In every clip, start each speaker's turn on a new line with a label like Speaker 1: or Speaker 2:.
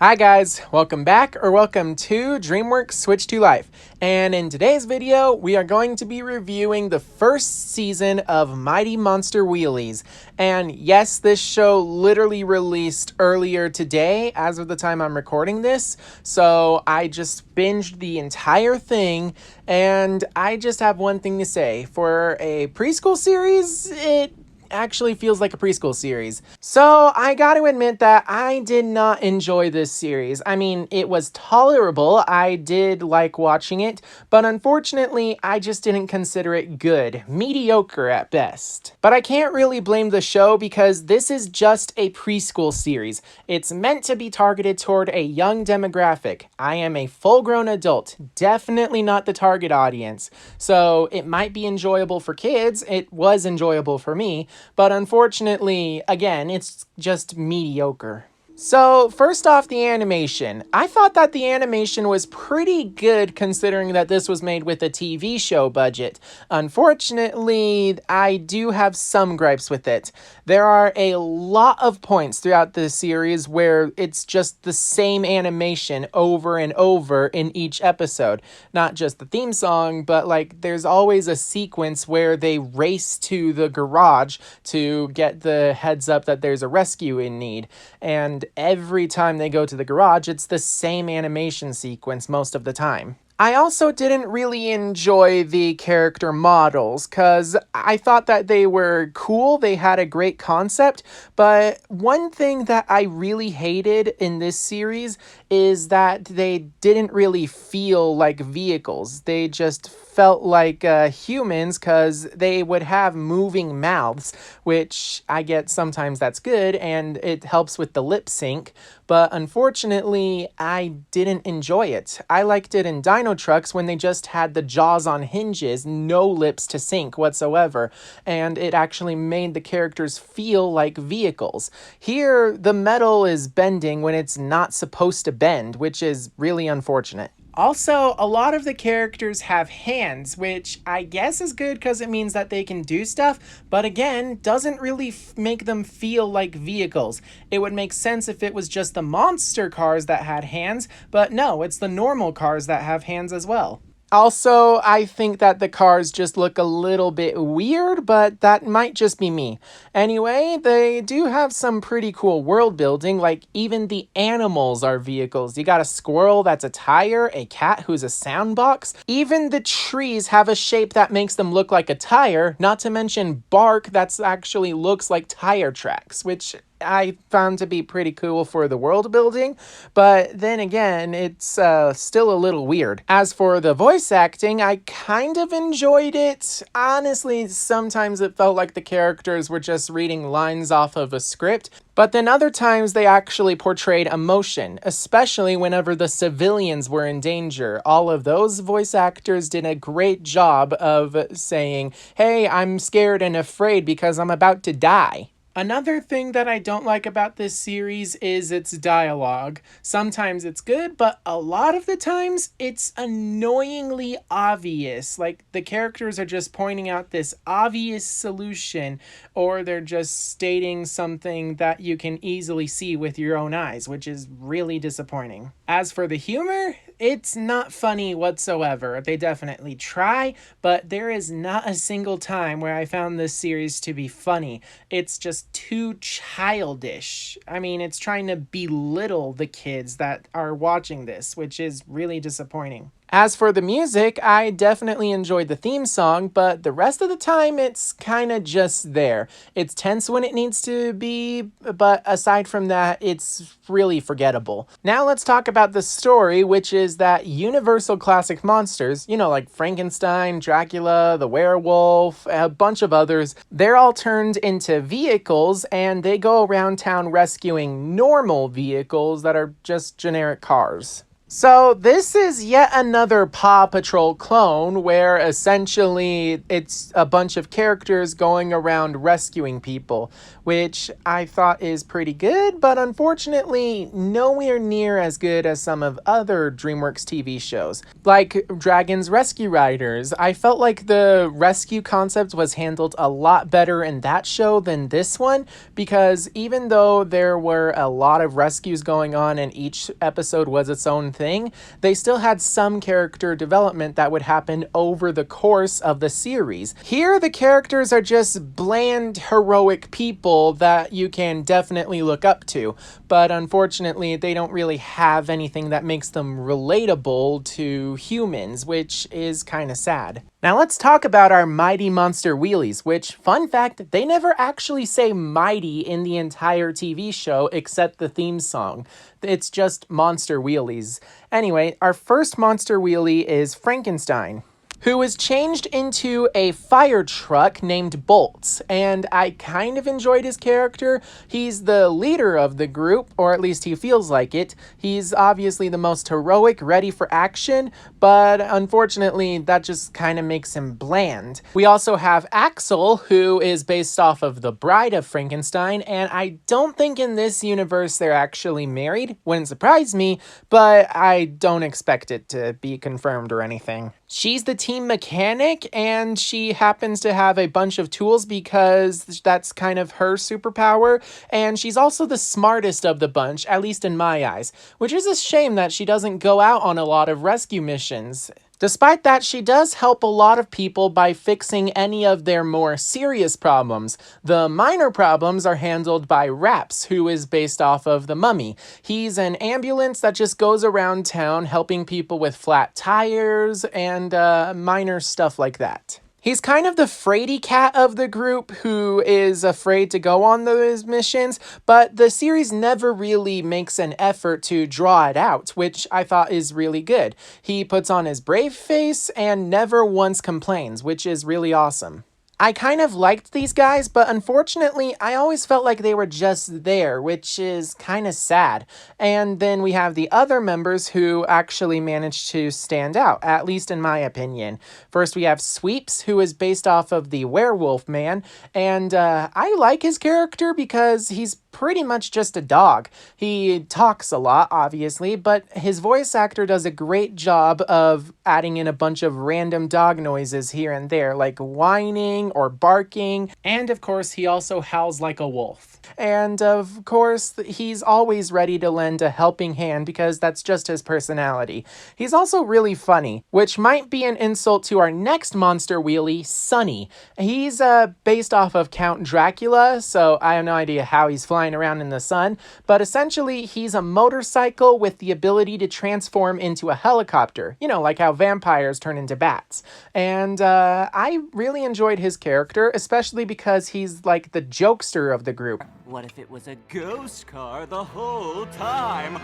Speaker 1: Hi guys, welcome back or welcome to DreamWorks Switch to Life. And in today's video, we are going to be reviewing the first season of Mighty Monster Wheelies. And yes, this show literally released earlier today as of the time I'm recording this. So I just binged the entire thing and I just have one thing to say. For a preschool series, it actually feels like a preschool series. So I gotta admit that I did not enjoy this series. I mean, it was tolerable. I did like watching it, but unfortunately, I just didn't consider it good. Mediocre at best. But I can't really blame the show because this is just a preschool series. It's meant to be targeted toward a young demographic. I am a full-grown adult, definitely not the target audience. So it might be enjoyable for kids. It was enjoyable for me. But unfortunately, again, it's just mediocre. So, first off, the animation. I thought that the animation was pretty good considering that this was made with a TV show budget. Unfortunately, I do have some gripes with it. There are a lot of points throughout the series where it's just the same animation over and over in each episode. Not just the theme song, but like there's always a sequence where they race to the garage to get the heads up that there's a rescue in need. And every time they go to the garage, it's the same animation sequence most of the time. I also didn't really enjoy the character models because I thought that they were cool, they had a great concept, but one thing that I really hated in this series is that they didn't really feel like vehicles. They just felt like humans because they would have moving mouths, which I get sometimes that's good and it helps with the lip sync, but unfortunately I didn't enjoy it. I liked it in Dino Trucks when they just had the jaws on hinges, no lips to sync whatsoever, and it actually made the characters feel like vehicles. Here, the metal is bending when it's not supposed to bend, which is really unfortunate. Also, a lot of the characters have hands, which I guess is good because it means that they can do stuff, but again, doesn't really make them feel like vehicles. It would make sense if it was just the monster cars that had hands, but no, it's the normal cars that have hands as well. Also, I think that the cars just look a little bit weird, but that might just be me. Anyway, they do have some pretty cool world building, like even the animals are vehicles. You got a squirrel that's a tire, a cat who's a sound box. Even the trees have a shape that makes them look like a tire, not to mention bark that actually looks like tire tracks, which I found to be pretty cool for the world building, but then again, it's still a little weird. As for the voice acting, I kind of enjoyed it. Honestly, sometimes it felt like the characters were just reading lines off of a script, but then other times they actually portrayed emotion, especially whenever the civilians were in danger. All of those voice actors did a great job of saying, "Hey, I'm scared and afraid because I'm about to die." Another thing that I don't like about this series is its dialogue. Sometimes it's good, but a lot of the times it's annoyingly obvious. Like the characters are just pointing out this obvious solution, or they're just stating something that you can easily see with your own eyes, which is really disappointing. As for the humor, it's not funny whatsoever. They definitely try, but there is not a single time where I found this series to be funny. It's just too childish. I mean, it's trying to belittle the kids that are watching this, which is really disappointing. As for the music, I definitely enjoyed the theme song, but the rest of the time it's kind of just there. It's tense when it needs to be, but aside from that, it's really forgettable. Now let's talk about the story, which is that Universal classic monsters, like Frankenstein, Dracula, the werewolf, a bunch of others, they're all turned into vehicles and they go around town rescuing normal vehicles that are just generic cars. So this is yet another Paw Patrol clone where essentially it's a bunch of characters going around rescuing people, which I thought is pretty good, but unfortunately nowhere near as good as some of other DreamWorks TV shows. Like Dragon's Rescue Riders, I felt like the rescue concept was handled a lot better in that show than this one, because even though there were a lot of rescues going on and each episode was its own thing, they still had some character development that would happen over the course of the series. Here, the characters are just bland, heroic people that you can definitely look up to, but unfortunately, they don't really have anything that makes them relatable to humans, which is kind of sad. Now let's talk about our Mighty MonsterWheelies, which, fun fact, they never actually say mighty in the entire TV show except the theme song. It's just MonsterWheelies. Anyway, our first Monster Wheelie is Frankenstein, who was changed into a fire truck named Bolts, and I kind of enjoyed his character. He's the leader of the group, or at least he feels like it. He's obviously the most heroic, ready for action, but unfortunately that just kind of makes him bland. We also have Axel, who is based off of the Bride of Frankenstein, and I don't think in this universe they're actually married. Wouldn't surprise me, but I don't expect it to be confirmed or anything. She's the team mechanic, and she happens to have a bunch of tools because that's kind of her superpower, and she's also the smartest of the bunch, at least in my eyes, which is a shame that she doesn't go out on a lot of rescue missions. Despite that, she does help a lot of people by fixing any of their more serious problems. The minor problems are handled by Raps, who is based off of the Mummy. He's an ambulance that just goes around town helping people with flat tires and minor stuff like that. He's kind of the fraidy cat of the group who is afraid to go on those missions, but the series never really makes an effort to draw it out, which I thought is really good. He puts on his brave face and never once complains, which is really awesome. I kind of liked these guys, but unfortunately, I always felt like they were just there, which is kind of sad. And then we have the other members who actually managed to stand out, at least in my opinion. First, we have Sweeps, who is based off of the Werewolf Man, and I like his character because he's pretty much just a dog. He talks a lot, obviously, but his voice actor does a great job of adding in a bunch of random dog noises here and there, like whining or barking, and of course he also howls like a wolf. And of course, he's always ready to lend a helping hand because that's just his personality. He's also really funny, which might be an insult to our next Monster Wheelie, Sunny. He's based off of Count Dracula, so I have no idea how he's flying around in the sun, but essentially he's a motorcycle with the ability to transform into a helicopter, you know, like how vampires turn into bats. And I really enjoyed his character, especially because he's like the jokester of the group.
Speaker 2: What if it was a ghost car the whole time?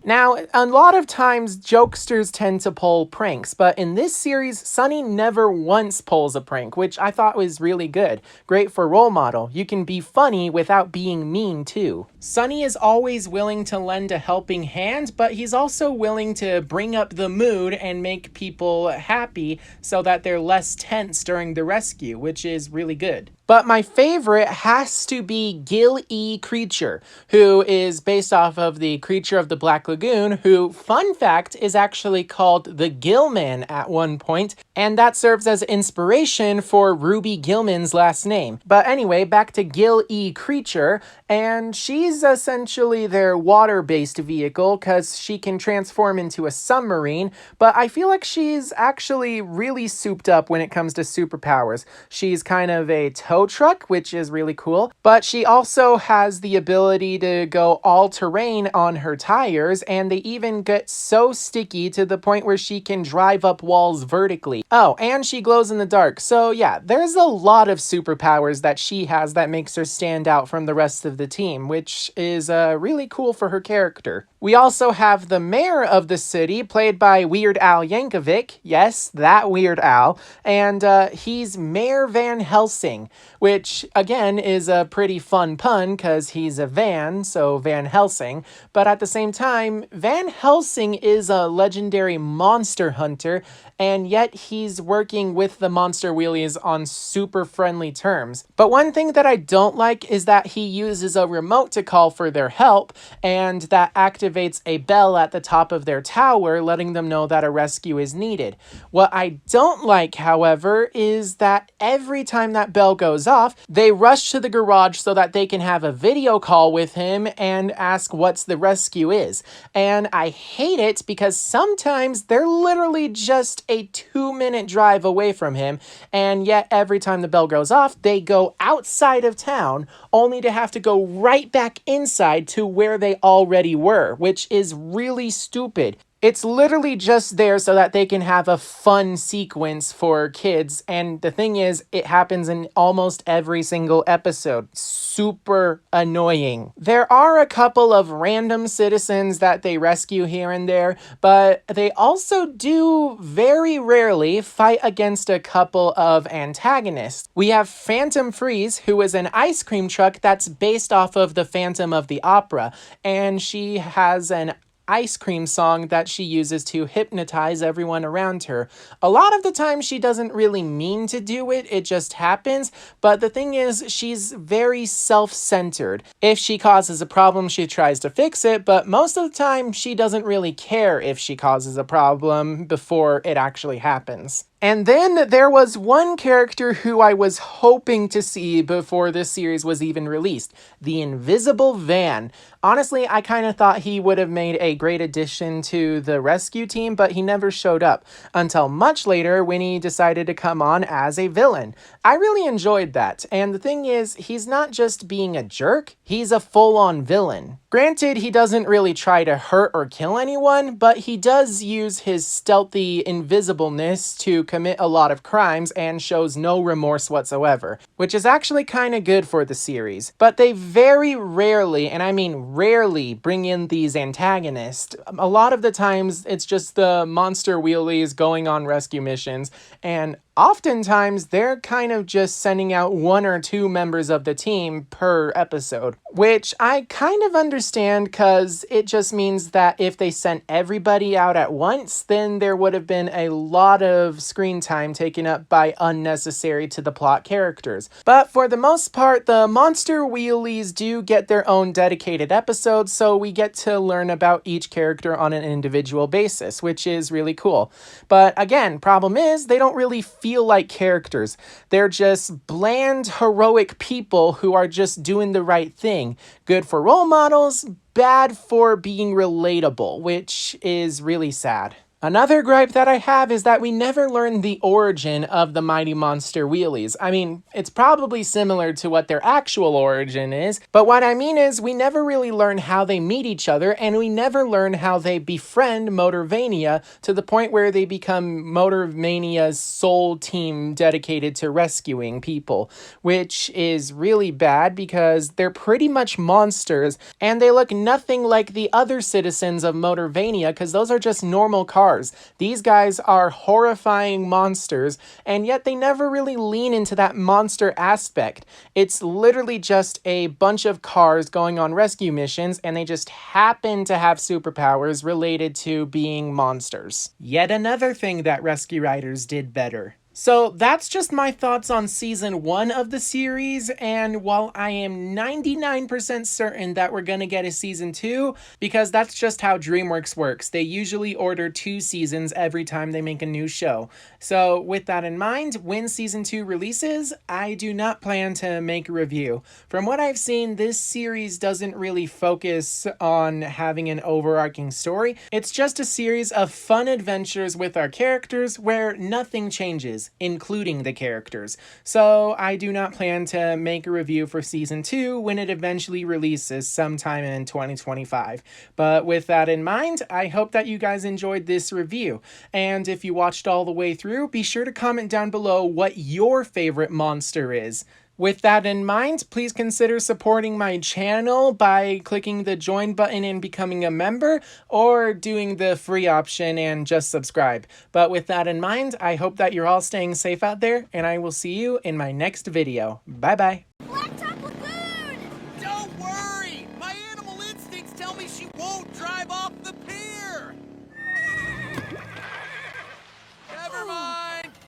Speaker 1: Now, a lot of times jokesters tend to pull pranks, but in this series, Sunny never once pulls a prank, which I thought was really good. Great for role model. You can be funny without being mean too. Sunny is always willing to lend a helping hand, but he's also willing to bring up the mood and make people happy so that they're less tense during the rescue, which is really good. But my favorite has to be Gil E. Creature, who is based off of the Creature of the Black Lagoon, who, fun fact, is actually called the Gilman at one point, and that serves as inspiration for Ruby Gilman's last name. But anyway, back to Gil E. Creature, and she's essentially their water-based vehicle because she can transform into a submarine, but I feel like she's actually really souped up when it comes to superpowers. She's kind of a tow truck, which is really cool, but she also has the ability to go all-terrain on her tires, and they even get so sticky to the point where she can drive up walls vertically. Oh, and she glows in the dark, so yeah, there's a lot of superpowers that she has that makes her stand out from the rest of the team, which is really cool for her character. We also have the mayor of the city, played by Weird Al Yankovic. Yes, that Weird Al. And he's Mayor Van Helsing. which again is a pretty fun pun because he's a Van, so Van Helsing. But at the same time, Van Helsing is a legendary monster hunter, and yet he's working with the MonsterWheelies on super friendly terms. But one thing that I don't like is that he uses a remote to call for their help, and that activates a bell at the top of their tower, letting them know that a rescue is needed. What I don't like, however, is that every time that bell goes off, they rush to the garage so that they can have a video call with him and ask what's the rescue is. And I hate it because sometimes they're literally just a 2-minute drive away from him, and yet every time the bell goes off, they go outside of town only to have to go right back inside to where they already were, which is really stupid. It's literally just there so that they can have a fun sequence for kids, and the thing is, it happens in almost every single episode. Super annoying. There are a couple of random citizens that they rescue here and there, but they also do very rarely fight against a couple of antagonists. We have Phantom Freeze, who is an ice cream truck that's based off of the Phantom of the Opera, and she has an ice cream song that she uses to hypnotize everyone around her. A lot of the time she doesn't really mean to do it, it just happens, but the thing is, she's very self-centered. If she causes a problem, she tries to fix it, but most of the time she doesn't really care if she causes a problem before it actually happens. And then there was one character who I was hoping to see before this series was even released, the Invisible Van. Honestly, I kind of thought he would have made a great addition to the rescue team, but he never showed up until much later when he decided to come on as a villain. I really enjoyed that, and the thing is, he's not just being a jerk, he's a full-on villain. Granted, he doesn't really try to hurt or kill anyone, but he does use his stealthy invisibleness to commit a lot of crimes and shows no remorse whatsoever, which is actually kind of good for the series. But they very rarely, and I mean rarely, bring in these antagonists. A lot of the times, it's just the MonsterWheelies going on rescue missions, and oftentimes, they're kind of just sending out 1 or 2 members of the team per episode, which I kind of understand because it just means that if they sent everybody out at once, then there would have been a lot of screen time taken up by unnecessary to the plot characters. But for the most part, the MonsterWheelies do get their own dedicated episodes, so we get to learn about each character on an individual basis, which is really cool. But again, problem is, they don't really feel like characters. They're just bland, heroic people who are just doing the right thing. Good for role models, bad for being relatable, which is really sad. Another gripe that I have is that we never learn the origin of the Mighty MonsterWheelies. I mean, it's probably similar to what their actual origin is, but what I mean is we never really learn how they meet each other, and we never learn how they befriend Motorvania to the point where they become Motorvania's sole team dedicated to rescuing people, which is really bad because they're pretty much monsters, and they look nothing like the other citizens of Motorvania because those are just normal cars. These guys are horrifying monsters, and yet they never really lean into that monster aspect. It's literally just a bunch of cars going on rescue missions, and they just happen to have superpowers related to being monsters. Yet another thing that Rescue Riders did better. So that's just my thoughts on season 1 of the series, and while I am 99% certain that we're gonna get a season 2, because that's just how DreamWorks works. They usually order 2 seasons every time they make a new show. So with that in mind, when season 2 releases, I do not plan to make a review. From what I've seen, this series doesn't really focus on having an overarching story. It's just a series of fun adventures with our characters where nothing changes, including the characters. So I do not plan to make a review for season 2 when it eventually releases sometime in 2025. But with that in mind, I hope that you guys enjoyed this review. And if you watched all the way through, be sure to comment down below what your favorite monster is. With that in mind, please consider supporting my channel by clicking the join button and becoming a member, or doing the free option and just subscribe. But with that in mind, I hope that you're all staying safe out there, and I will see you in my next video. Bye bye.
Speaker 3: Blacktop Lagoon!
Speaker 2: Don't worry! My animal instincts tell me she won't drive off the pier!